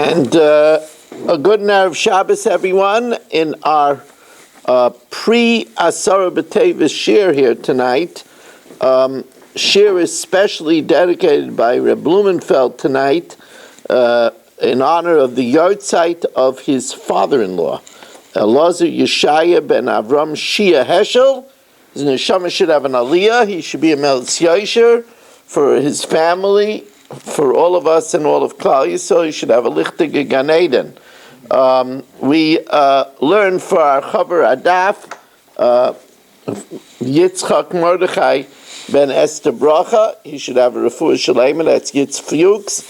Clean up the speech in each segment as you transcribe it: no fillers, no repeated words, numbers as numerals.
And a good Erev Shabbos, everyone, in our pre-Asara B'Tevis shir here tonight. Shir is specially dedicated by Reb Blumenfeld tonight in honor of the yahrzeit of his father-in-law, Elazar Yeshaya ben Avram Shia Heschel. His neshama should have an aliyah. He should be a Melitz Yosher for his family, for all of us and all of Klal Yisrael. He should have a lichtige Gan Eden. We learn for our Chaver Adaf, Yitzchak Mordechai ben Esther Bracha. He should have a Refuah Shalema. That's Yitz Fuchs.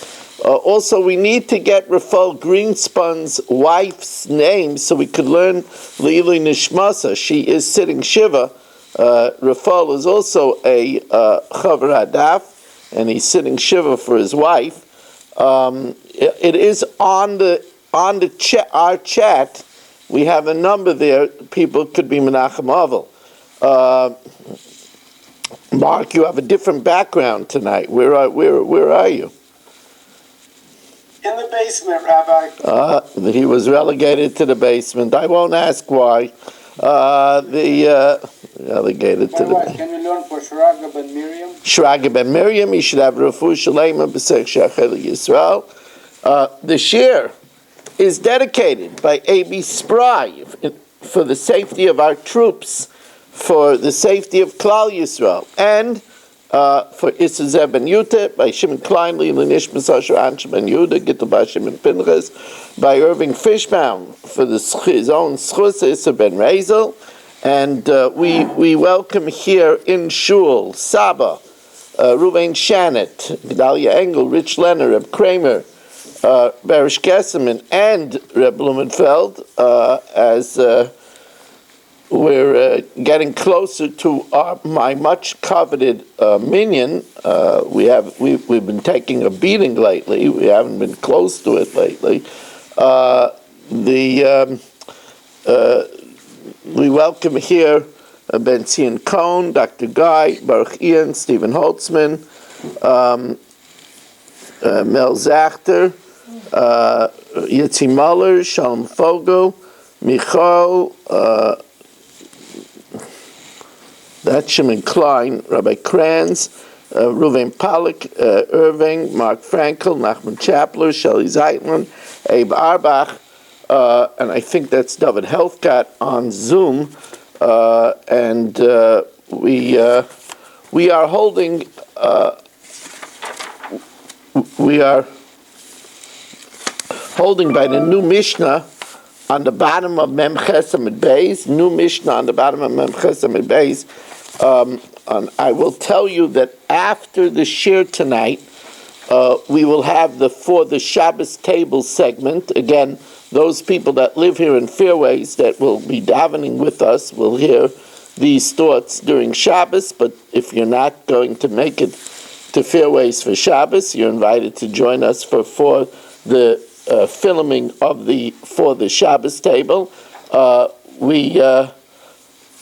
Also, we need to get Rafal Greenspun's wife's name so we could learn Leili Nishmasa. She is sitting Shiva. Rafal is also a Chaver Hadaf, and he's sitting Shiva for his wife. It is on our chat. We have a number there. People could be Menachem Avel. Mark, you have a different background tonight. Where are you? In the basement, Rabbi. He was relegated to the basement. I won't ask why. Relegated to the basement. Can you learn for Shraga ben Miriam? Shraga ben Miriam, he should have Refuah Shalema b'Sech Shachel Yisrael. The shir is dedicated by A.B. Spry for the safety of our troops, for the safety of Klal Yisrael, and for Issa ben Yute, by Shimon Kleinli, Lenish Mesasher Anshe ben Yehuda, Gittel by Shimon Pinchas, by Irving Fishbaum, for his own Schus, Issa ben Rezel, and we welcome here in Shul, Saba, Ruvain Shanet, Gedalia Engel, Rich Lenner, Reb Kramer, Barish Gesseman, and Reb Blumenfeld, as we're getting closer to my much coveted minyan. We've been taking a beating lately. We haven't been close to it lately. We welcome here Ben Zion Cohn, Dr. Guy, Baruch Ian, Stephen Holtzman, Mel Zachter, Yitzi Muller, Shalom Fogel, Michal, that's Shimon Klein, Rabbi Kranz, Reuven Pollack, Irving, Mark Frankel, Nachman Chapler, Shelley Zeitman, Abe Arbach, and I think that's David Helfgott on Zoom, and we are holding by the new Mishnah on the bottom of Mem Chesed Beis, new Mishnah on the bottom of Mem Chesed Beis. I will tell you that after the shir tonight, we will have for the Shabbos table segment. Again, those people that live here in Fairways that will be davening with us will hear these thoughts during Shabbos, but if you're not going to make it to Fairways for Shabbos, you're invited to join us for the filming of for the Shabbos table. We are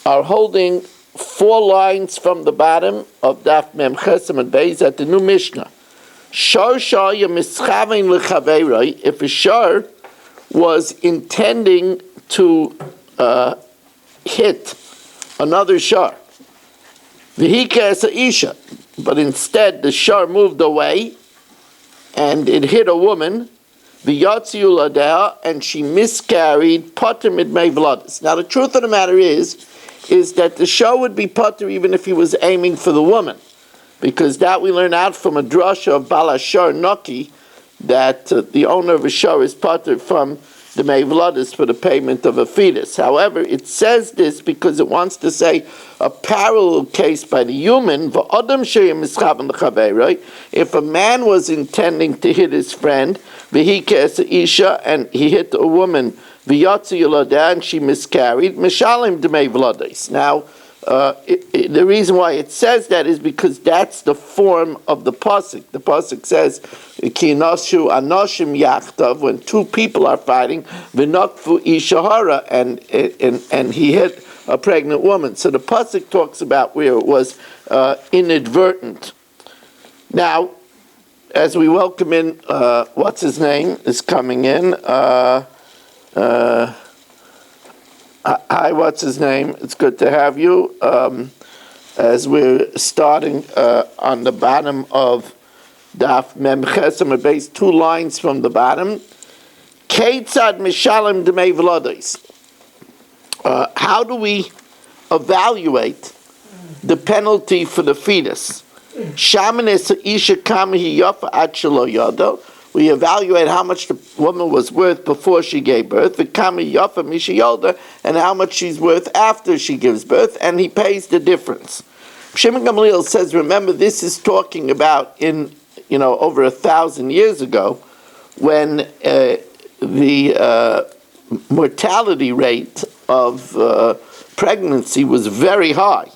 holding 4 lines from the bottom of Daf Mem Chesed Beis at the new Mishnah. Shar shar yemischavein lechaveiroi. If a shar was intending to hit another shar, v'hika isha, but instead the shar moved away and it hit a woman, v'yatziu ladeh, and she miscarried, pater midmei v'ladis. Now the truth of the matter is that the shar would be pater even if he was aiming for the woman, because that we learn out from a drasha of Balashar Naki, that the owner of a shar is pater from the Mevladis for the payment of a fetus. However, it says this because it wants to say a parallel case by the human. If a man was intending to hit his friend, and he hit a woman, and she miscarried, now, the reason why it says that is because that's the form of the pasuk. The pasuk says, "Ki nashu anoshim yachtav," when 2 people are fighting, v'nakfu ishahara, and he hit a pregnant woman. So the pasuk talks about where it was inadvertent. Now, as we welcome in, what's his name is coming in. Hi, what's his name? It's good to have you. As we're starting on the bottom of Daf Mem Chesem, base 2 lines from the bottom. Keitzad mishalem d'mei v'lodos. How do we evaluate the penalty for the fetus? Shamanis isha kamahi yafa ad shelo yado. We evaluate how much the woman was worth before she gave birth, the kamahi yafa misha yolda, and how much she's worth after she gives birth, and he pays the difference. Shimon Gamliel says, remember, this is talking about in over 1,000 years ago, when the mortality rate of pregnancy was very high,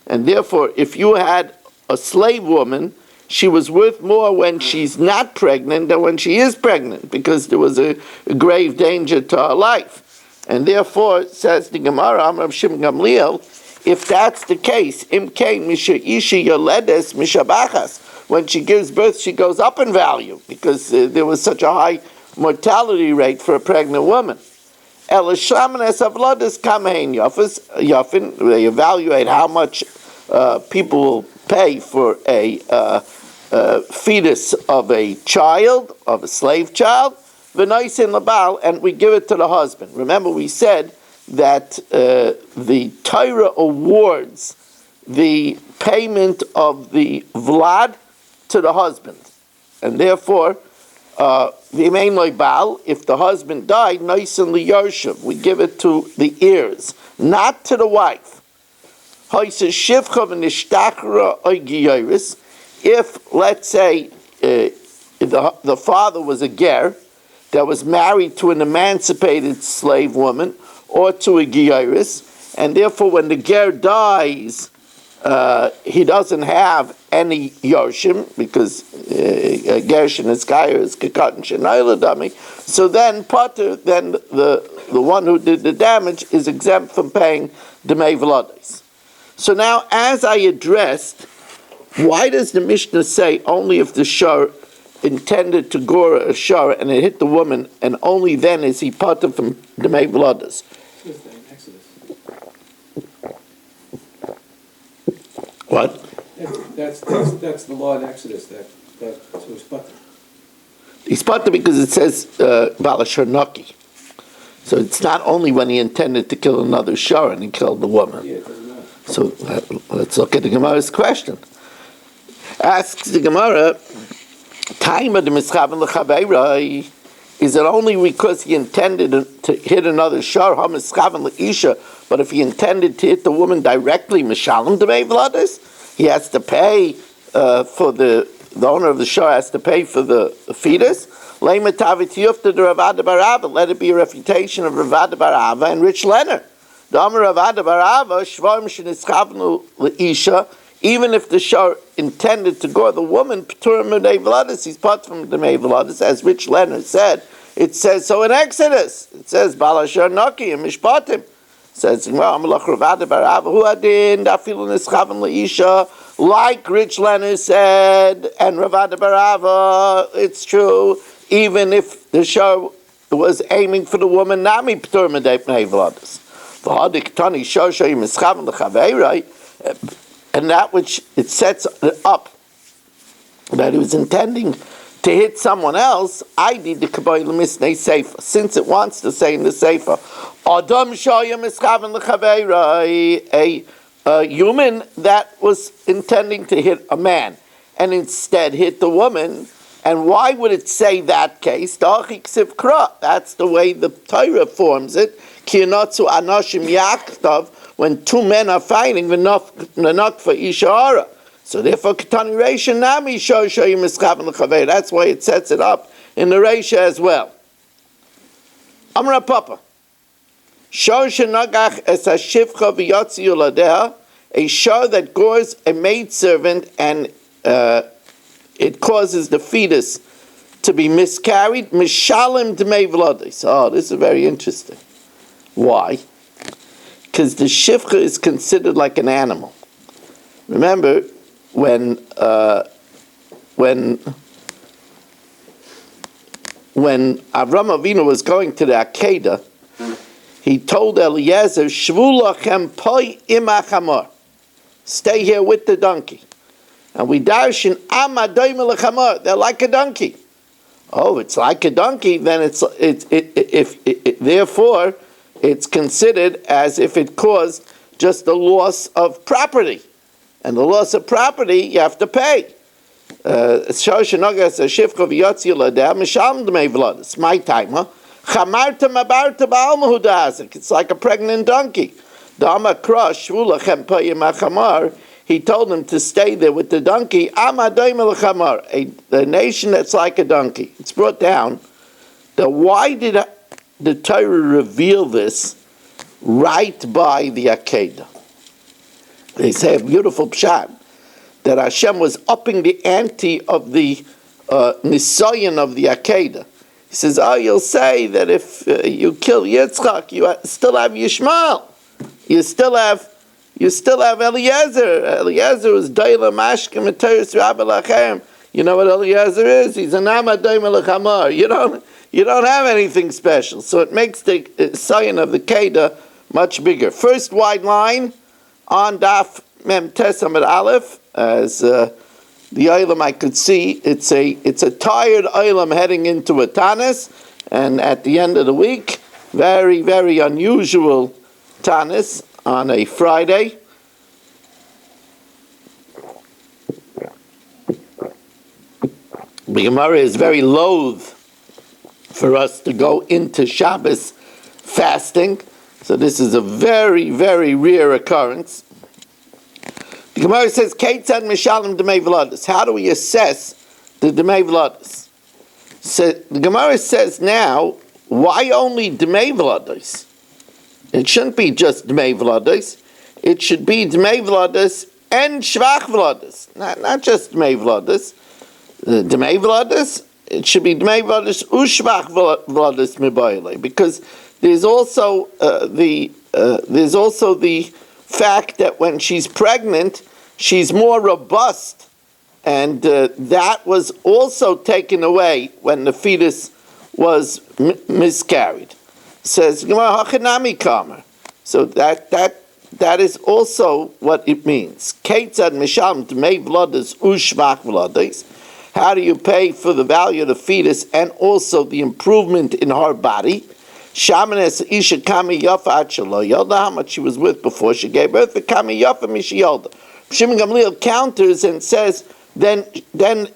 and therefore, if you had a slave woman, she was worth more when she's not pregnant than when she is pregnant, because there was a grave danger to her life. And therefore, says the Gemara, Amar Shimon Gamliel, if that's the case, imkein misha ishi yoledes mishabachas, when she gives birth, she goes up in value, because there was such a high mortality rate for a pregnant woman. Elishamanes avlodes kamein yafin, they evaluate how much people will pay for a fetus of a child, of a slave child, v'noisin labal, and we give it to the husband. Remember, we said that the Torah awards the payment of the vlad to the husband, and therefore, v'imein loibal, if the husband died, noisin liyarshav, we give it to the heirs, not to the wife. If, let's say, the father was a ger that was married to an emancipated slave woman or to a giyaris, and therefore when the ger dies, he doesn't have any yorshim, because gershin is gayer is kekatan shenayladami. So then Potter, then the one who did the damage, is exempt from paying demei v'lodos. So now, as I addressed, why does the Mishnah say only if the shor intended to gore a shor and it hit the woman, and only then is he potter from demei v'lodos? What? That's the law in Exodus that was potter. He's potter because it says balashar naki. So it's not only when he intended to kill another shor and he killed the woman. Yeah, it doesn't matter. So let's look at the Gemara's question. Asks the Gemara, is it only because he intended to hit another shor, but if he intended to hit the woman directly, mishalem demei v'lodos, he has to pay for the owner of the shor has to pay for the fetus? Let it be a refutation of Ravada Barava and Rich Leonard. Even if the shor intended to gore the woman, he's part from the Mevladis, as Rich Leonard said. It says so in Exodus. It says Balashar Naki and Mishpatim. It says like Rich Leonard said, and Ravada Barava, it's true. Even if the shor was aiming for the woman, Nami Ptur Medei Pnei Vladis. And that which it sets up, that he was intending to hit someone else, I did the Kabbalah Misnei Sefer, since it wants to say in the Sefer, Adam Shoya Mischaven L'Chaveirai, a human that was intending to hit a man, and instead hit the woman. And why would it say that case? That's the way the Torah forms it. When two men are fighting, for Ishara. So therefore, Ketani Reisha Nami Shoshayim Mischaven L'Chavei. That's why it sets it up in the Reisha as well. Amra Papa. Shosha Nagach Es HaShivcha V'Yotzi Yoladeha, a shor that gores a maidservant and it causes the fetus to be miscarried. Mishalem D'mei V'Lodos. Oh, this is very interesting. Why? Because the shivcha is considered like an animal. Remember, when when Avram Avinu was going to the Akedah, he told Eliezer, Shvu lachem poi im hachamor. Stay here with the donkey. And we darshan am adoim lechamor. They're like a donkey. Oh, it's like a donkey. Then therefore, it's considered as if it caused just the loss of property, and the loss of property you have to pay. It's my time. It's like a pregnant donkey. He told him to stay there with the donkey. A nation that's like a donkey. It's brought down. Why did the Torah reveal this right by the Akedah? They say a beautiful pshat that Hashem was upping the ante of the nisayon of the Akedah. He says, you'll say that if you kill Yitzchak, you still have Yishmael. You still have Eliezer. Eliezer was Daila Mashkim and Teres Rabbi Lachem. You know what Eliezer is? He's an Amadoim Lechamar. You don't have anything special. So it makes the sign of the Kedah much bigger. First wide line on Daf Mem Tes Amud Aleph, as the Olam I could see, it's a tired Olam heading into a Tanis, and at the end of the week, very, very unusual Tanis on a Friday. The Gemara is very loath for us to go into Shabbos fasting, so this is a very, very rare occurrence. The Gemara says, Keitzad Mishalim Demei V'Lados. How do we assess the Demei V'Lados? So the Gemara says now, why only Demei V'Lados? It shouldn't be just Demei V'Lados. It should be Demei V'Lados and Shvach V'Lados. Not just Demei V'Lados. Demei V'Lados, it should be Demei V'Lados Ushvach V'Lados Mibayle, because there's also the fact that when she's pregnant, she's more robust, and that was also taken away when the fetus was miscarried. Says Gemara Hachanami Kamer. So that is also what it means. Keitzad Misham Demei V'Lados Ushvach V'Lados. How do you pay for the value of the fetus and also the improvement in her body? Shamanes Isha Kami Yafa Achalo Yolda, how much she was with before she gave birth, the Kami Yafa Mishi Yolda. Shimon Gamliel counters and says, then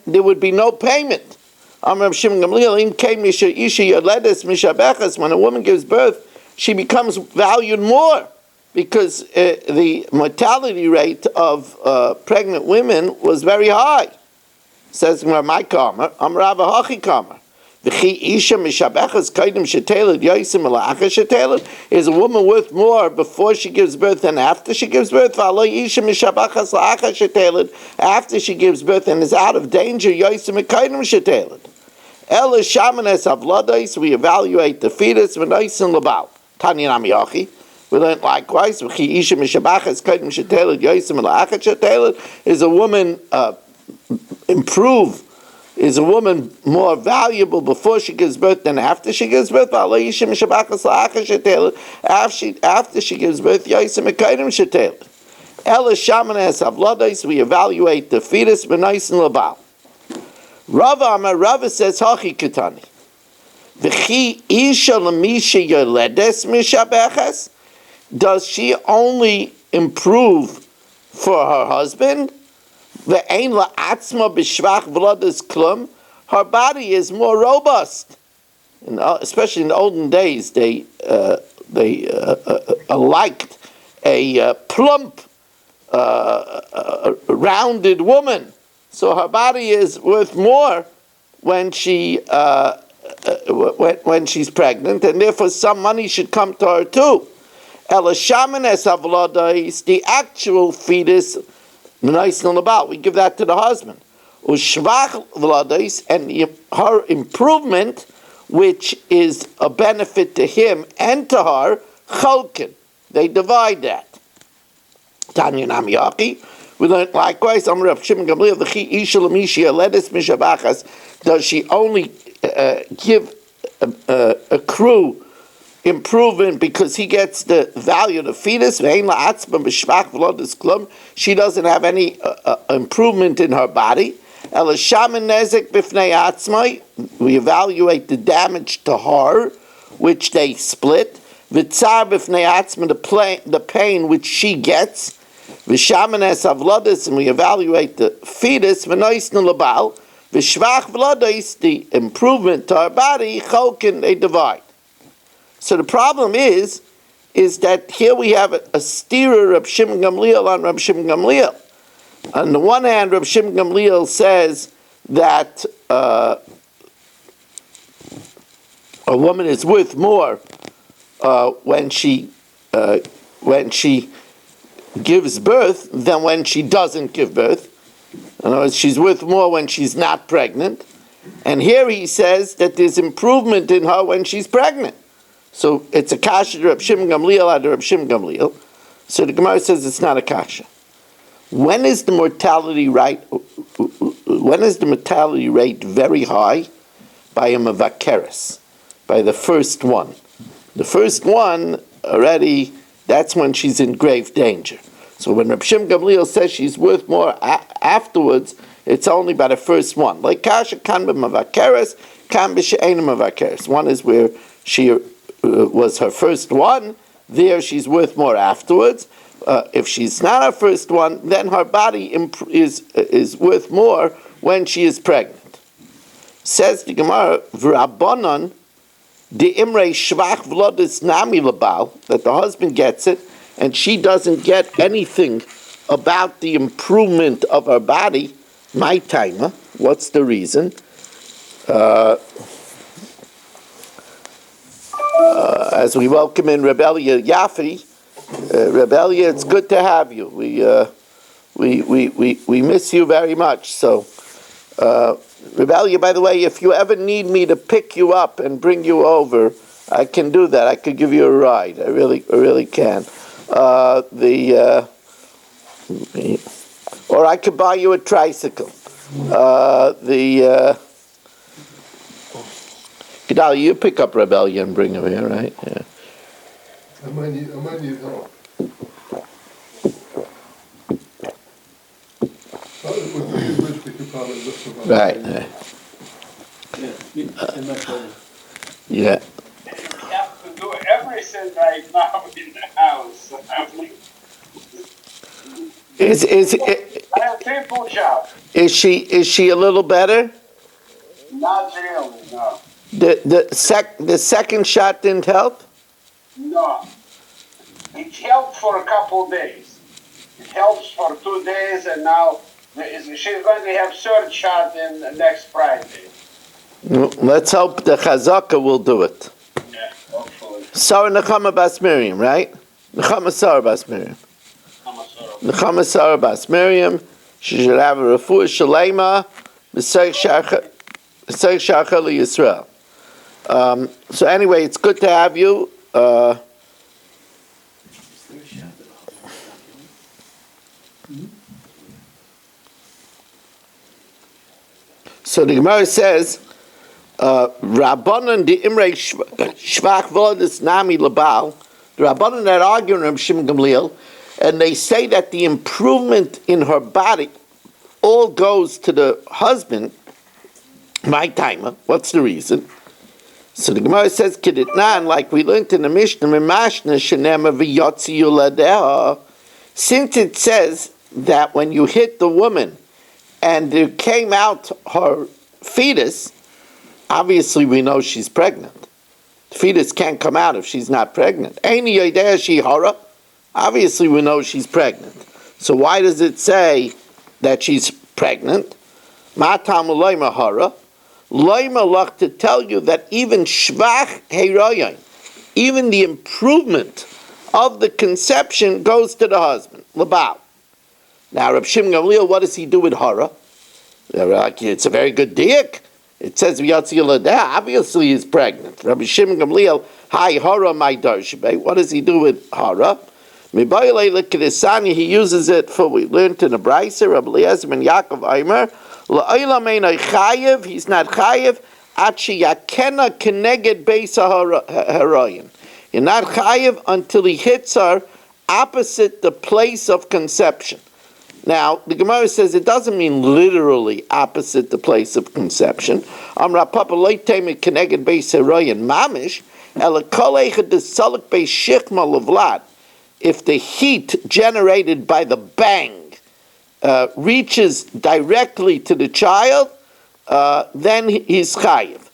there would be no payment. Amram Shimon Gamliel, in came Misha Isha Yoledes Misha Bechas, when a woman gives birth, she becomes valued more, because the mortality rate of pregnant women was very high. Says my Kamer, Amrava Hachi Kamer. Is a woman worth more before she gives birth than after she gives birth? After she gives birth and is out of danger, we evaluate the fetus. We learn likewise. Is a woman is a woman more valuable before she gives birth than after she gives birth? After she gives birth, we evaluate the fetus. Rava says, Hachi Ketani. Does she only improve for her husband? Her body is more robust. Especially in the olden days, they liked a plump, rounded woman. So her body is worth more when she's pregnant, and therefore some money should come to her too. The actual fetus, we give that to the husband. And her improvement, which is a benefit to him and to her, chalkin. They divide that. Tanya Namiyaki. We learned likewise. Does she only accrue improvement because he gets the value of the fetus. She doesn't have any improvement in her body. We evaluate the damage to her, which they split. The pain which she gets. And we evaluate the fetus. The improvement to her body, they divide. So the problem is that here we have a steerer of Shimon Gamliel on Reb Shimon Gamliel. On the one hand, Reb Shimon Gamliel says that a woman is worth more when she gives birth than when she doesn't give birth. In other words, she's worth more when she's not pregnant. And here he says that there's improvement in her when she's pregnant. So it's a kasha to Reb Shimon Gamliel out of Reb Shimon Gamliel. So the Gemara says it's not a kasha. When is the mortality rate? When is the mortality rate very high? By a mavakeres, by the first one. The first one already. That's when she's in grave danger. So when Reb Shimon Gamliel says she's worth more afterwards, it's only by the first one. Like kasha kan b'mavakeres, kan b'she'ein mavakeres. One is where she was her first one. There she's worth more afterwards. If she's not her first one, then her body is worth more when she is pregnant. Says the Gemara, v'rabbanan the imrei shvach v'lodis nami labal, that the husband gets it and she doesn't get anything about the improvement of her body. My timer. What's the reason? As we welcome in Rebellia Yafi, Rebellia, it's good to have you. We miss you very much. So, Rebellia, by the way, if you ever need me to pick you up and bring you over, I can do that. I could give you a ride. I really can. Or I could buy you a tricycle. Gedal, you pick up Rebellia and bring him here, right? Yeah. I might need help. Right. Yeah. You have to do everything right now in the house. I have simple job. Is she a little better? Not really, no. The second shot didn't help? No. It helped for a couple days. It helps for 2 days, and now she's going to have third shot in the next Friday. Let's hope the Chazaka will do it. Yeah, hopefully. Sarah Nechama Bas Miriam, right? Nechama Sarah Bas Miriam. Nechama Sarah Bas Miriam. She should have a refuah shalema b'seich sharcha Yisrael. So anyway, it's good to have you. So the Gemara says, Rabbanan di imrei shvach v'lodis nami labal. The Rabbanan that argue in Reb Shimon Gamliel, and they say that the improvement in her body all goes to the husband. My timer. What's the reason? So the Gemara says, Keditnan, like we learned in the Mishnah, since it says that when you hit the woman and there came out her fetus, obviously we know she's pregnant. The fetus can't come out if she's not pregnant. Obviously we know she's pregnant. So why does it say that she's pregnant? To tell you that even shvach heroyin, even the improvement of the conception goes to the husband. Labal. Now, Reb Shimon Gamliel, what does he do with hara? It's a very good diak. It says obviously he's pregnant. Rabbi Shimon Gamliel, hi hara my darshbe. What does he do with hara? He uses it for, we learned in the Brisa, Rabbi Eliezer ben Yaakov Aimer, he's not chayiv, achi yakena keneged beis haroyin. You're not chayiv until he hits her opposite the place of conception. Now, the Gemara says it doesn't mean literally opposite the place of conception. Amra papa loiteme keneged beis haroyin mamish ela kol echad desalek beis shichma levlad. If the heat generated by the bang reaches directly to the child, then he's chayiv.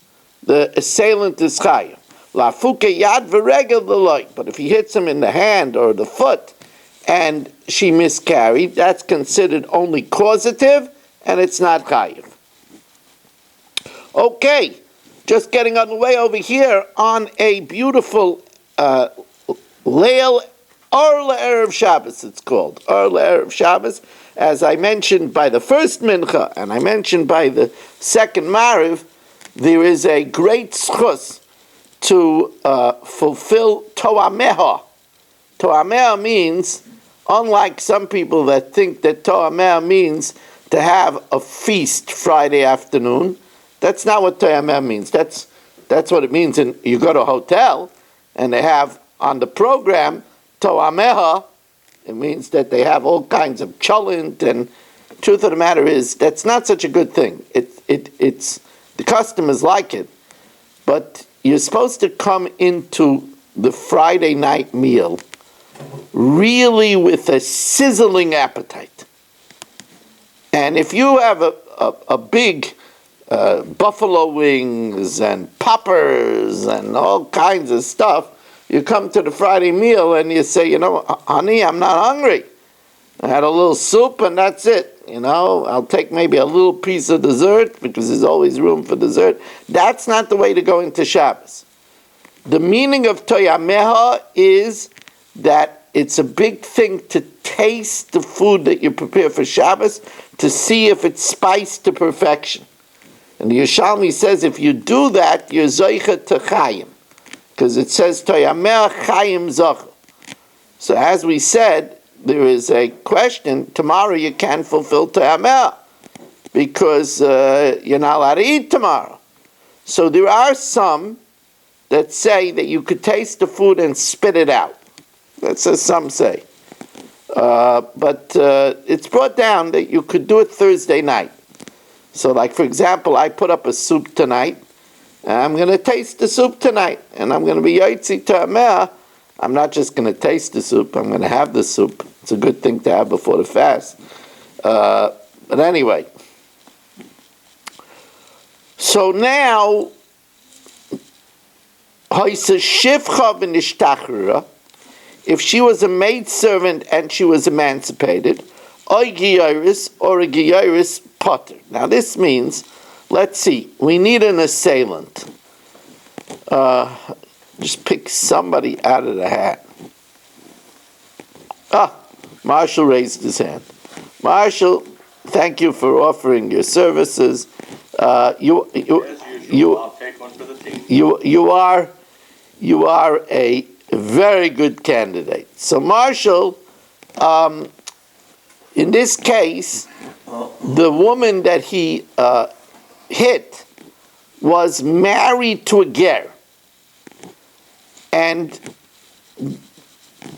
The assailant is chayiv. Lafuke yad v'regel v'loy. But if he hits him in the hand or the foot and she miscarried, that's considered only causative and it's not chayiv. Okay, just getting on the way over here on a beautiful Leil Or Erev Shabbos, it's called. Or Erev Shabbos, as I mentioned by the first mincha, and I mentioned by the second mariv, there is a great schus to fulfill Toameha. Toameha means, unlike some people that think that Toameha means to have a feast Friday afternoon, that's not what Toameha means. That's what it means. You go to a hotel, and they have on the program Toameha. It means that they have all kinds of cholent, and truth of the matter is that's not such a good thing. It's the customers like it, but you're supposed to come into the Friday night meal really with a sizzling appetite. And if you have a big buffalo wings and poppers and all kinds of stuff, you come to the Friday meal and you say, honey, I'm not hungry. I had a little soup and that's it. I'll take maybe a little piece of dessert because there's always room for dessert. That's not the way to go into Shabbos. The meaning of Toyameha is that it's a big thing to taste the food that you prepare for Shabbos to see if it's spiced to perfection. And the Yerushalmi says if you do that, you're Zoicha to Chayim. Because it says Toyameha Chayim Zoch. So as we said, there is a question, tomorrow you can't fulfill Toyameha because you're not allowed to eat tomorrow. So there are some that say that you could taste the food and spit it out. That's as some say. But it's brought down that you could do it Thursday night. So like, for example, I put up a soup tonight, and I'm going to taste the soup tonight, and I'm going to be Yotzi Toyameha. I'm not just going to taste the soup, I'm going to have the soup. It's a good thing to have before the fast. But anyway. So now, if she was a maidservant and she was emancipated, or a giyaris potter. Now this means, let's see, we need an assailant. Just pick somebody out of the hat. Marshall raised his hand. Marshall, thank you for offering your services. You I'll take one for the team. You are a very good candidate. So Marshall, in this case, the woman that he hit was married to a ger. And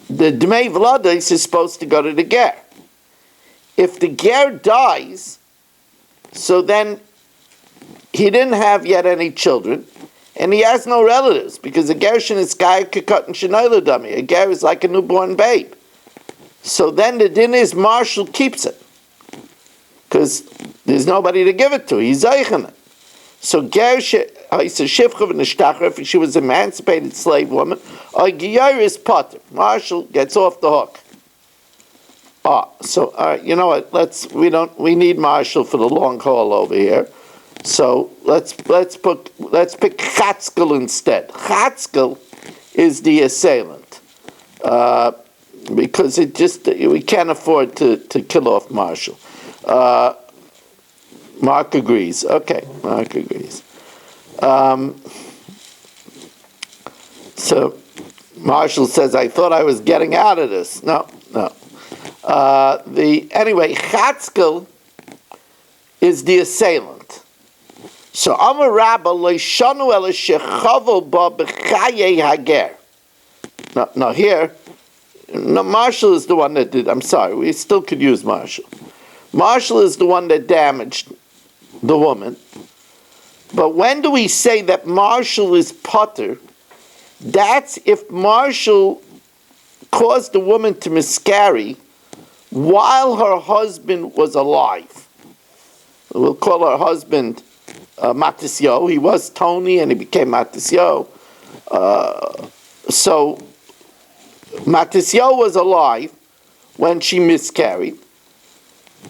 the Dmei Vlados is supposed to go to the ger. If the ger dies, so then he didn't have yet any children, and he has no relatives, because a gershon is guy kekut and shenoila dummy. A ger is like a newborn babe. So then the din is Marshall keeps it, because there's nobody to give it to. He's zeichen it. So ger if she was an emancipated slave woman, or giyaris potter. Marshall gets off the hook. So you know what? We need Marshall for the long haul over here. So let's pick Chatzkel instead. Chatzkel is the assailant because we can't afford to kill off Marshall. Mark agrees. Okay, Mark agrees. So Marshall says, I thought I was getting out of this. No. Anyway, Chatzkel is the assailant. So Amar Rabba Leishanu El Shechavu Ba B'Chaye Hager. Now here, no, Marshall is the one that did. I'm sorry, we still could use Marshall. Marshall is the one that damaged the woman. But when do we say that Marshall is potter? That's if Marshall caused the woman to miscarry while her husband was alive. We'll call her husband Matisyo. He was Tony and he became Matisyo. So Matisyo was alive when she miscarried,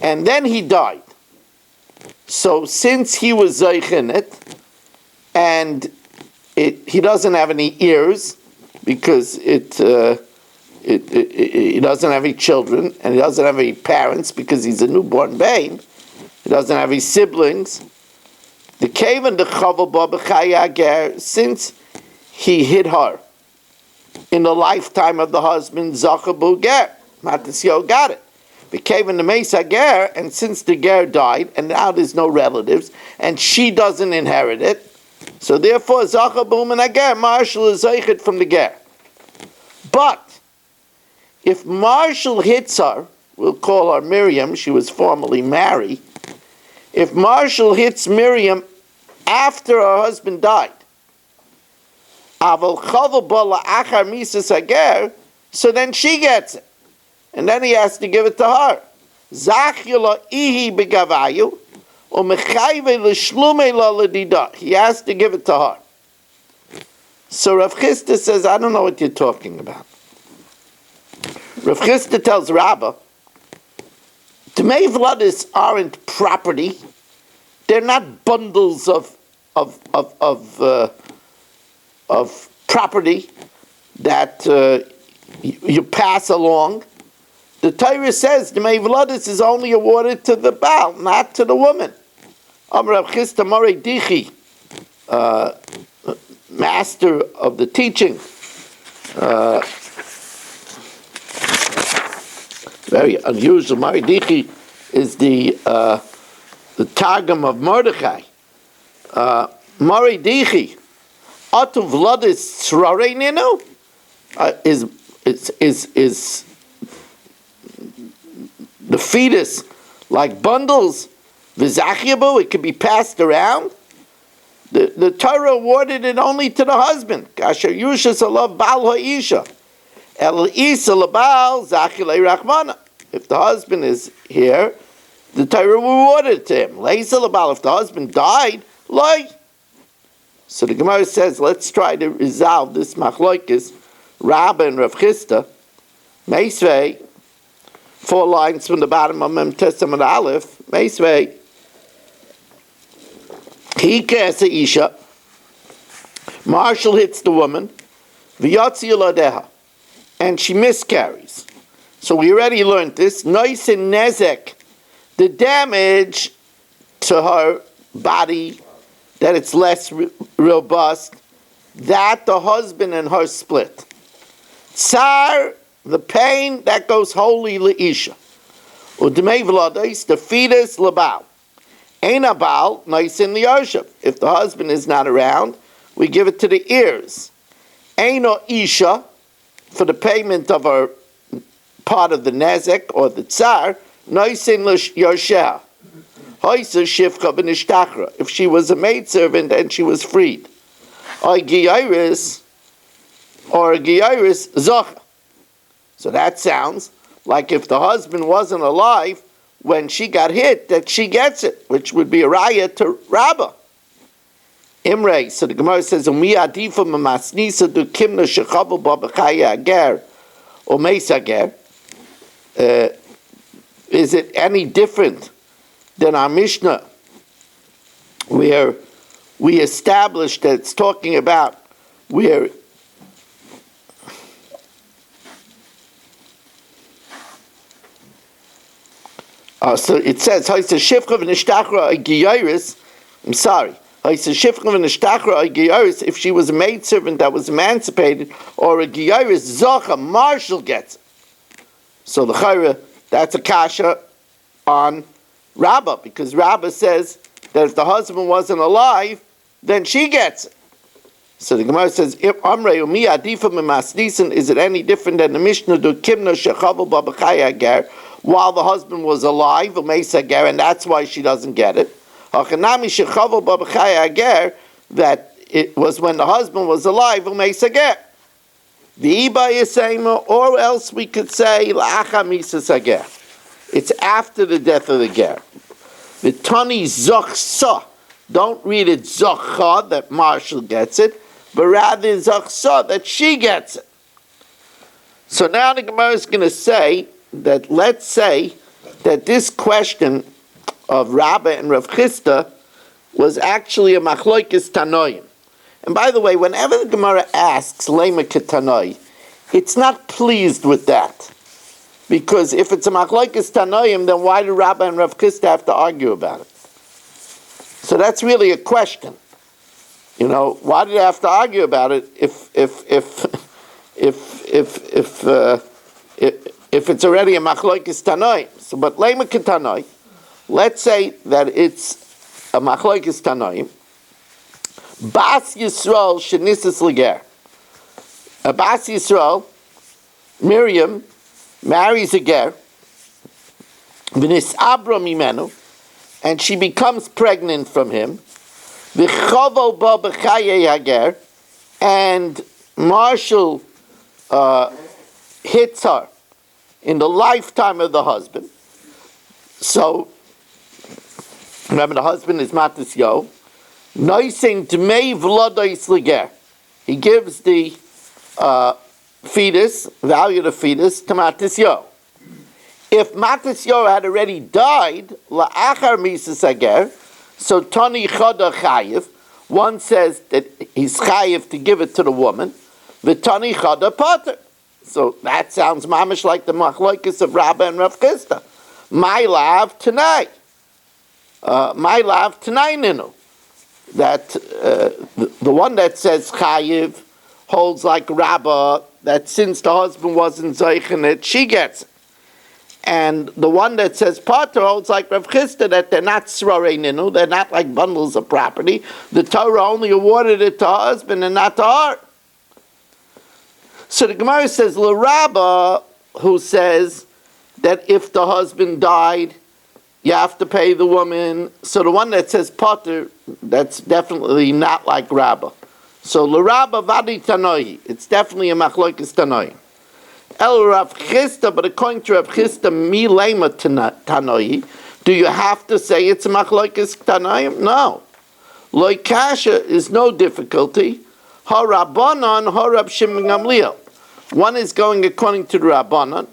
and then he died. So since he was Zeich in it, and he doesn't have any ears because he doesn't have any children, and he doesn't have any parents because he's a newborn babe. He doesn't have any siblings. The Kavan the Chavel Baba Chayager, since he hid her in the lifetime of the husband, Zachabu Ger, Matisyo got it. The Kavan the Mesa Ger, and since the Ger died, and now there's no relatives, and she doesn't inherit it, so therefore Zachabu and Ager, Marshall is Zeichet from the Ger. But if Marshall hits her, we'll call her Miriam, she was formerly married. If Marshall hits Miriam after her husband died, so then she gets it. And then he has to give it to her. He has to give it to her. So Rav Chisda says, I don't know what you're talking about. Rav Chisda tells Rabbah, Dmei Vladis aren't property. They're not bundles of property that you pass along. The Torah says Dmei Vladis is only awarded to the Baal, not to the woman. Amar Rav Chisda Morei Dichi, master of the teaching. Very unusual. Morei Dichi is the Targum of Mordechai. Morei Dichi, Atu Vladis Tzrareininu, is the fetus like bundles, V'zachiyabu, it can be passed around. The Torah awarded it only to the husband. Kasher Yushas alav Baal ha'isha. El Isa labal Zachilei Rachmana. If the husband is here, the Torah awarded it to him. Leisa labal, if the husband died, loy. So the Gemara says, let's try to resolve this machlokes, Rabbah and Rav Chisda. Meisvei, 4 lines from the bottom of Mem Testament Aleph. Meisvei, he kesa isha. Marshall hits the woman, v'yotzi yoladeha, and she miscarries. So we already learned this. Nois and nezek, the damage to her body, that it's less robust, that the husband and her split. Tsar, the pain, that goes wholly leisha. Udmei v'lados, the fetus labal. Ein abal, nice in the yoshev. If the husband is not around, we give it to the ears. Eino isha, for the payment of her part of the nezek or the tsar, nice in yosheh. If she was a maidservant and she was freed. Or Giyaris Zocha. So that sounds like if the husband wasn't alive when she got hit, that she gets it, which would be a raya to Rabbah. Imre, so the Gemara says, Umi adifa mamasnisa du kimna shechavu babachaya ager or mesager. Is it any different than our Mishnah, where we established that it's talking about where so it says, I'm sorry. If she was a maidservant that was emancipated, or a giyaris zocha, Marshall gets it. So the chayra, that's a kasha on Rabbah, because Rabbah says that if the husband wasn't alive, then she gets it. So the Gemara says, "If Amrei Umi Adifa Mimasnisin, is it any different than the Mishnah do Kimna Shechavu Babachaya Ger while the husband was alive, Umeisa Ger, and that's why she doesn't get it? Hachanami Shechavu Babachaya Ger, that it was when the husband was alive, Umeisa Ger. The Iba Yisema, or else we could say La'acha Misa Sager. It's after the death of the Ger. The Tani Zochsa. Don't read it Zocha, that Marshall gets it, but rather Zochsa, that she gets it. So now the Gemara is going to say that, let's say that this question of Rabba and Rav Chisda was actually a Machloikis Tanoim. And by the way, whenever the Gemara asks Lema Ketanoi, it's not pleased with that. Because if it's a Machloikis Tanoim, then why do Rabba and Rav Chisda have to argue about it? So that's really a question. You know, why do they have to argue about it if it's already a Machloikis Tanoim? So, but Lema Ketanoi, let's say that it's a Machloikis Tanoim. Bas Yisrael Shenisis Leger. A Bas Yisrael, Miriam, marries a ger, v'nis abra mimenu, and she becomes pregnant from him. V'chovo ba b'chayei hager, and Marshall hits her in the lifetime of the husband. So, remember the husband is Matis Yo. Noising Dmei v'lodois leger. He gives the fetus, value of the fetus, to Matis Yo. If Matis Yo had already died, la'achar misas hager, so Tani Choda Chayiv, one says that he's Chayiv to give it to the woman, the Tani Choda Potter. So that sounds mamish like the Machloikis of Rabba and Rav Chisda. My lav tonight. My lav tonight ninu. That the one that says Chayiv holds like Rabbah, that since the husband wasn't Zeichen it, she gets it. And the one that says Potter holds like Rav Chisda, that they're not Srarei Ninu, they're not like bundles of property. The Torah only awarded it to her husband and not to her. So the Gemara says, L'Rabbah, who says that if the husband died, you have to pay the woman. So the one that says Potter, that's definitely not like Rabbah. So L'Rabbah Vadi Tanoi, it's definitely a Machloikis Tanoi. El Rav Chisda, but according to Rav Chisda, Mi Lema Tanoi, do you have to say it's a Machloikis Tanoi? No. Loi Kasha is no difficulty. Ha Rabbanon, ha Rab Shimon Gamliel. One is going according to the Rabbanon.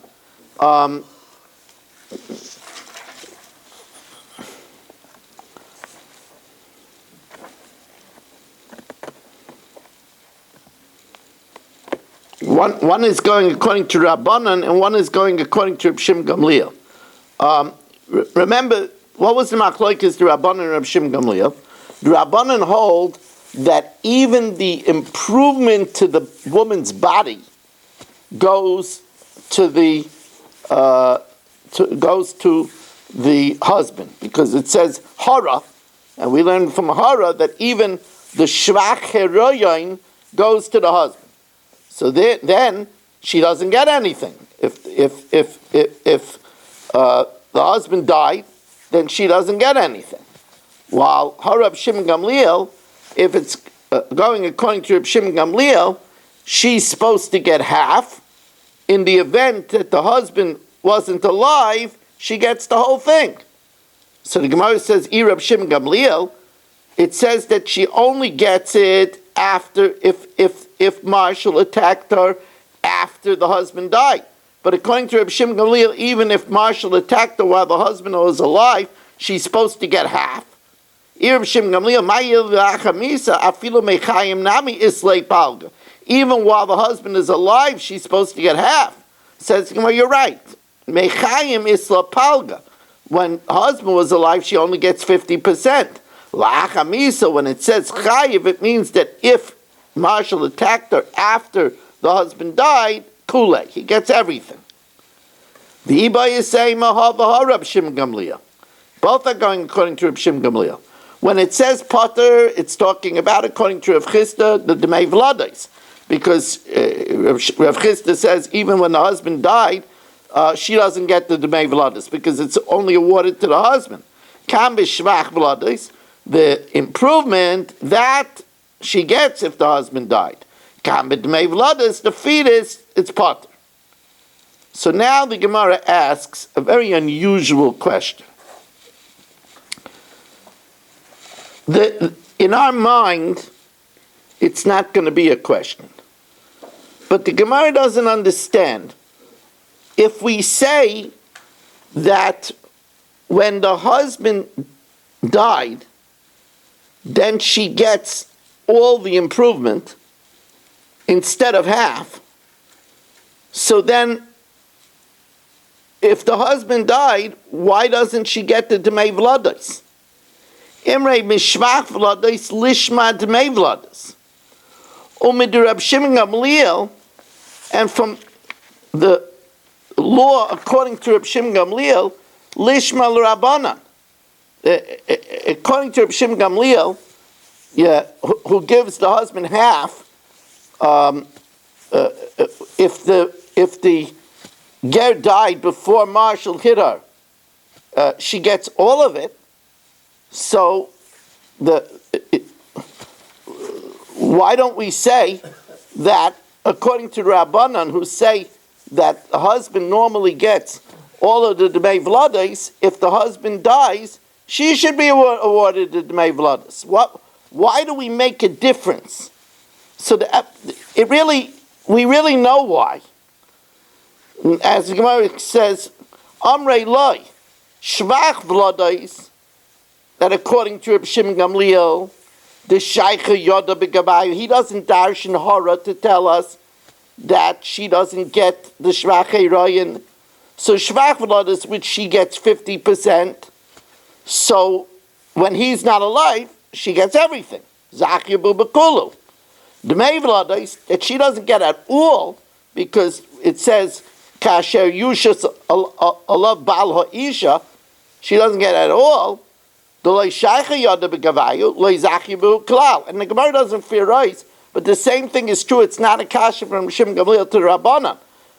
One is going according to Rabbanan, and one is going according to Reb Shimon Gamliel. Remember, what was the Machloikis, the Rabbanan and Reb Shimon Gamliel? The Rabbanan hold that even the improvement to the woman's body goes to the husband, because it says hara, and we learn from hara that even the shvach heroyin goes to the husband. So then she doesn't get anything. If the husband died, then she doesn't get anything. While Reb Shimon Gamliel, if it's going according to Reb Shimon Gamliel, she's supposed to get half. In the event that the husband wasn't alive, she gets the whole thing. So the Gemara says, Reb Shimon Gamliel, it says that she only gets it after, if Marshall attacked her after the husband died. But according to Reb Shimon Gamliel, even if Marshall attacked her while the husband was alive, she's supposed to get half. Reb Shimon Gamliel, even while the husband is alive, she's supposed to get half. Says, well, you're right. Mechayim isla palga. When the husband was alive, she only gets 50%. La'achamisa, when it says chayiv, it means that if Marshall attacked her after the husband died, kule, he gets everything. The Iba is saying Mahava Reb Shimon Gamliel. Both are going according to Reb Shimon Gamliel. When it says Potter, it's talking about, according to Rav Chisda, the Demei Vlados. Because Rav Chisda says even when the husband died, she doesn't get the Demei Vlados because it's only awarded to the husband. Kam b'shvach Vlados, the improvement that she gets if the husband died. Kam b'Demei Vlados, the fetus, it's Potter. So now the Gemara asks a very unusual question. In our mind, it's not going to be a question. But the Gemara doesn't understand. If we say that when the husband died, then she gets all the improvement instead of half, so then if the husband died, why doesn't she get the Demei Vlados? Imrei mishvach Vlados lishma Demei Vlados. Umid Rab Shimon Gamliel, and from the law according to Rab Shimon Gamliel, lishma l'Rabbanan. According to Rab Shimon Gamliel, who gives the husband half, if the ger died before Marshall hit her, she gets all of it. So why don't we say that according to Rabbanan, who say that the husband normally gets all of the Demei Vlados, if the husband dies, she should be awarded the Demei Vlados. Why do we make a difference? So we really know why. As the Gemara says, Amrei Loi, Shvach Vlados, that according to Reb Shimon Gamliel, the Shaykha Yoda Begabayu, he doesn't darshan hara to tell us that she doesn't get the Shvach Royan. So Shvach Vlados, which she gets 50%, so when he's not alive, she gets everything. Zachya Bubakulu. Demei Vlados, that she doesn't get at all, because it says, Kasher Yushas Alav Bal Ha'isha, she doesn't get at all. And the Gemara doesn't fear rice, but the same thing is true. It's not a kasha from Shimon Gamliel to Rabbanan,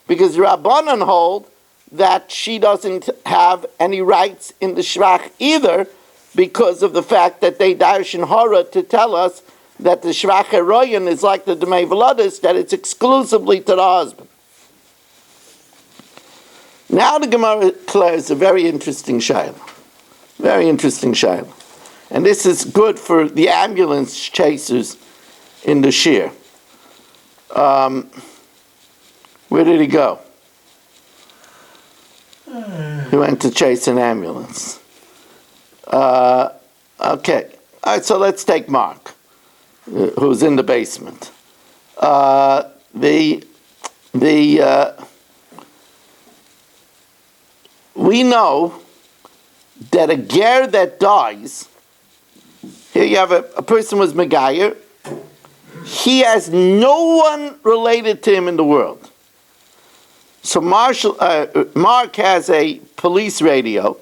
because Rabbanan hold that she doesn't have any rights in the shvach either, because of the fact that they darshan hara to tell us that the shvach eroyan is like the Demei Vlados, that it's exclusively to the husband. Now the Gemara declares a very interesting shayla. Very interesting shayla. And this is good for the ambulance chasers in the shir. Where did he go? He went to chase an ambulance. Okay. All right, so let's take Mark, who's in the basement. We know that a ger that dies, here you have a person was Megayer, he has no one related to him in the world. So Mark has a police radio,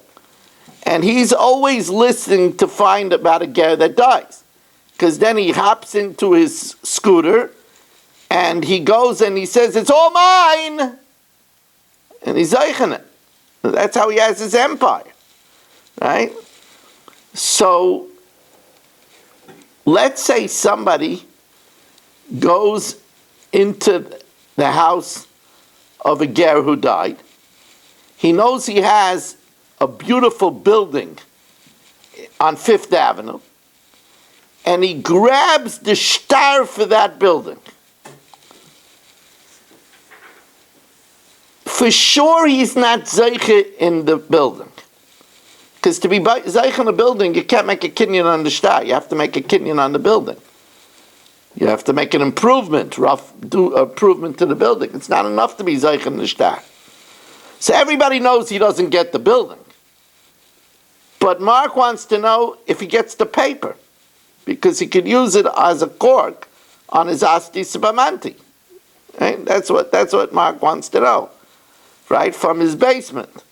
and he's always listening to find about a ger that dies. Because then he hops into his scooter, and he goes and he says, "It's all mine!" And he's zeichen it. That's how he has his empire. Right? So, let's say somebody goes into the house of a ger who died. He knows he has a beautiful building on Fifth Avenue, and he grabs the shtar for that building. For sure he's not zeiche in the building. Because to be zeich in a building, you can't make a kinyan on the shtar. You have to make a kinyan on the building. You have to make an improvement, do improvement to the building. It's not enough to be zeich in the shtar. So everybody knows he doesn't get the building. But Mark wants to know if he gets the paper, because he could use it as a cork on his asti sabamanti. Right? That's what Mark wants to know, right, from his basement.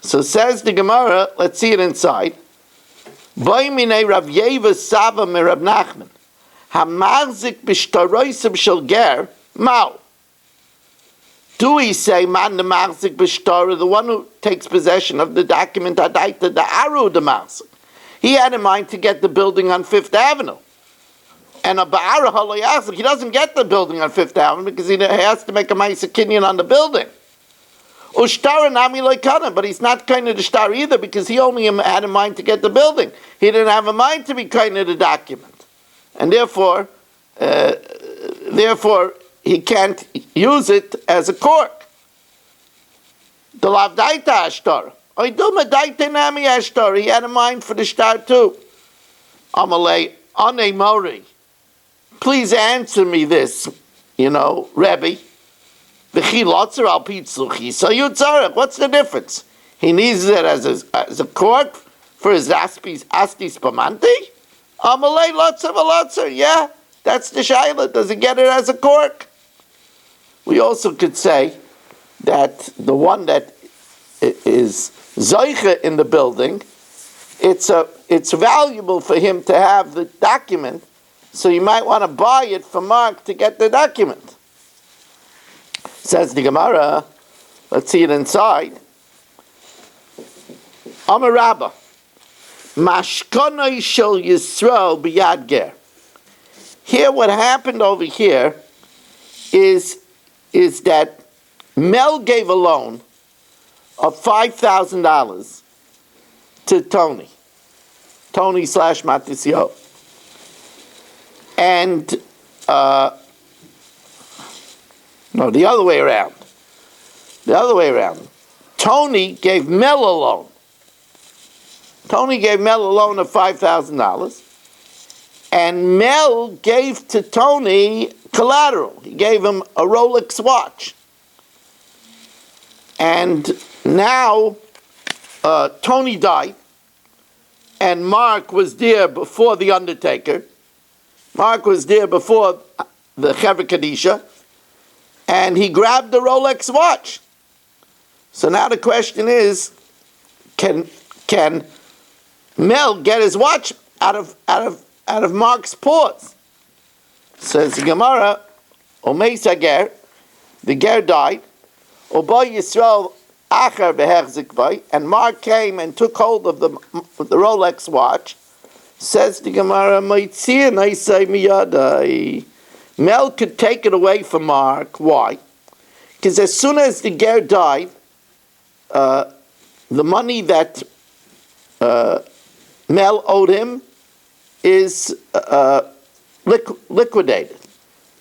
So says the Gemara, let's see it inside. Boy minei Rav Yeva Sava me Rav Nachman. Hamachzik b'shtaroisim shel ger, mau. Do we say, man the machzik b'shtar, the one who takes possession of the document, adaita the aru the machzik? He had in mind to get the building on Fifth Avenue. And a ba'ara haloyachzik, he doesn't get the building on Fifth Avenue because he has to make a ma'aser kinyan on the building. Ushtara nami loikana, but he's not kind of the shtar either because he only had in mind to get the building. He didn't have in mind to be kind of the document. And therefore, he can't use it as a cork. The lavdaita ashtar. Oiduma daita nami ashtar. He had in mind for the shtar too. Amalei ane mori. Please answer me this, Rebbe. What's the difference? He needs it as a cork for his astis pamanti? Amalei lotzer v'lotzer. Yeah, that's the shayla. Does he get it as a cork? We also could say that the one that is zoiche in the building, it's valuable for him to have the document, so you might want to buy it from Mark to get the document. Says the Gemara, let's see it inside. Amar Rabba, Mashkonoi shel Yisrael b'yad ger. Here, what happened over here is that Mel gave a loan of $5,000 to Tony / Matisio. And, no, the other way around. Tony gave Mel a loan. Tony gave Mel a loan of $5,000. And Mel gave to Tony collateral. He gave him a Rolex watch. And now Tony died, and Mark was there before the undertaker. Mark was there before the Chevra Kadisha, and he grabbed the Rolex watch. So now the question is, can Mel get his watch out of Mark's paws? Says the Gemara, Omeisa ger, the ger died, Oboy Yisrael achar behechzik boy, and Mark came and took hold of the Rolex watch. Says the Gemara, Maitzia naisai miyadai. Mel could take it away from Mark. Why? Because as soon as the ger died, the money that Mel owed him is liquidated,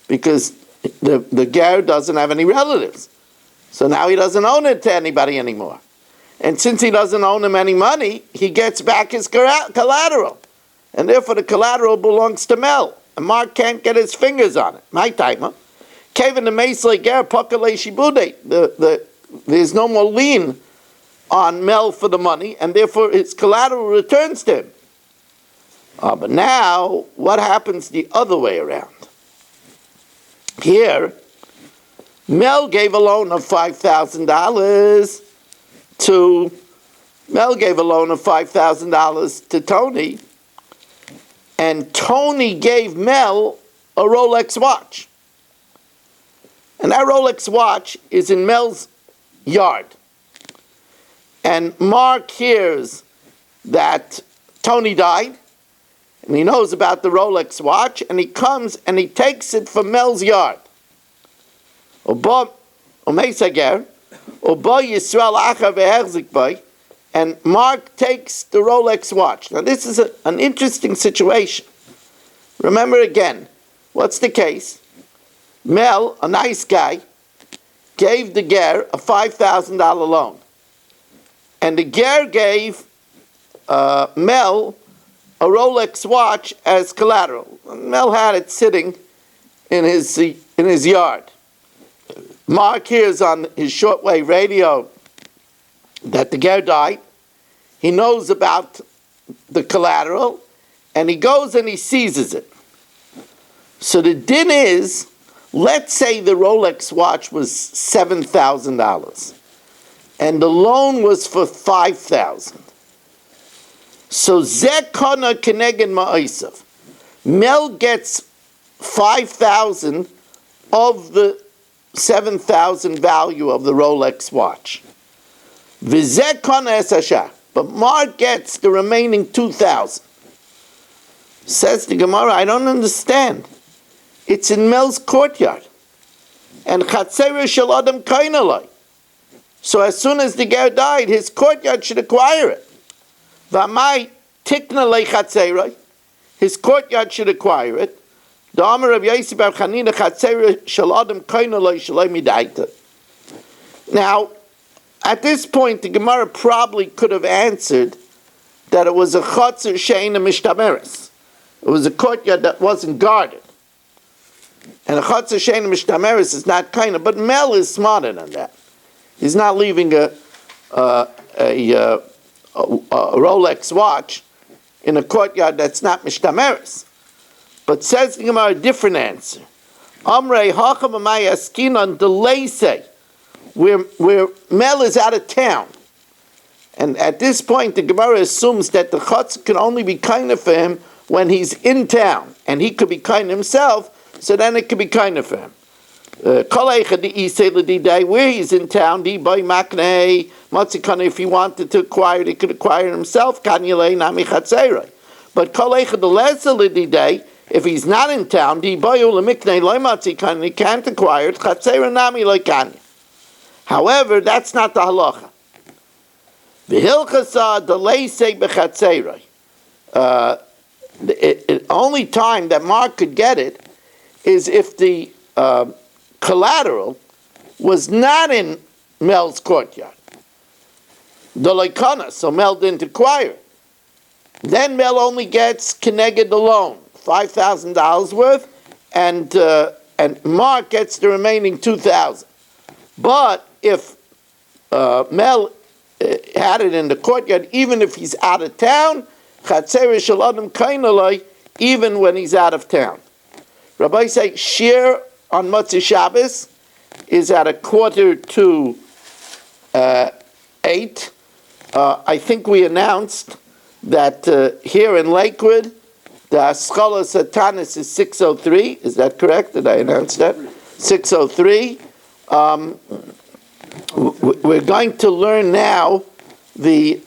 because the ger doesn't have any relatives. So now he doesn't own it to anybody anymore. And since he doesn't own him any money, he gets back his collateral. And therefore the collateral belongs to Mel. And Mark can't get his fingers on it. My timer. Kevin the Mesley Ger Pakale Shibude. There's no more lien on Mel for the money, and therefore his collateral returns to him. But now, what happens the other way around? Here, Mel gave a loan of $5,000 to Tony, and Tony gave Mel a Rolex watch. And that Rolex watch is in Mel's yard. And Mark hears that Tony died, and he knows about the Rolex watch, and he comes and he takes it from Mel's yard. And Mark takes the Rolex watch. Now this is an interesting situation. Remember again, what's the case? Mel, a nice guy, gave the ger a $5,000 loan. And the ger gave Mel a Rolex watch as collateral. Mel had it sitting in his yard. Mark hears on his shortwave radio that the ger died. He knows about the collateral, and he goes and he seizes it. So the din is, let's say the Rolex watch was $7,000, and the loan was for $5,000. So Zekona Keneged Ma'asav. Mel gets 5,000 of the 7,000 value of the Rolex watch. V'zekona es hashar. But Mark gets the remaining 2,000. Says the Gemara, I don't understand. It's in Mel's courtyard. And Chatzera shel Adam kainalai. So as soon as the ger died, his courtyard should acquire it. V'amai tikna lei Chatzera. His courtyard should acquire it. The Amar of Yosef bar Chanina Chatzera shel Adam kainalai shalei midaita. Now, at this point, the Gemara probably could have answered that it was a chotzer she'ena mishtameres. It was a courtyard that wasn't guarded. And a chotzer she'ena mishtameres is not kind of, but Mel is smarter than that. He's not leaving a Rolex watch in a courtyard that's not mishtameres. But says the Gemara a different answer. Amrei hacham amay askin on delay say. Where Mel is out of town. And at this point, the Gemara assumes that the chutz can only be kind of for him when he's in town. And he could be kind himself, so then it could be kind of for him. Where he's in town, if he wanted to acquire it, he could acquire it himself. But if he's not in town, he can't acquire it. However, that's not the halacha. The hilchasa delay say bechatzerei. The only time that Mark could get it is if the collateral was not in Mel's courtyard. The leikana, so Mel didn't acquire it. Then Mel only gets keneged the loan, $5,000 worth, and Mark gets the remaining 2,000. But if Mel had it in the courtyard, even if he's out of town, Chatzera shel Adam kainalai, even when he's out of town. Rabbi say shir on Motzei Shabbos is at 7:45. I think we announced that here in Lakewood, the Haskalah Satanis is 6:03. Is that correct? Did I announce that? 6:03. We're going to learn now the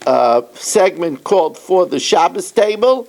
segment called For the Shabbos Table,